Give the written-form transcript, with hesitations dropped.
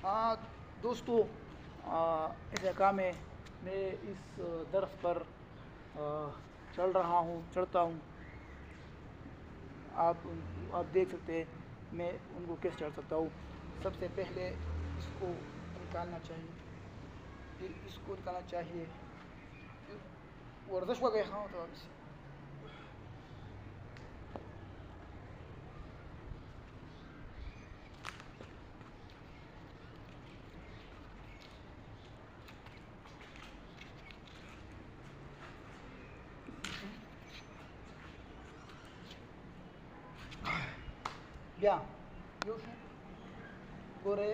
हाँ दोस्तों, इस जगह में मैं इस दरख्त पर चढ़ता हूँ। आप देख सकते हैं मैं उनको कैसे चढ़ सकता हूँ। सबसे पहले इसको निकालना चाहिए, फिर इसको निकालना चाहिए। वर्जिश वगैरह हाँ तो ya, już góry.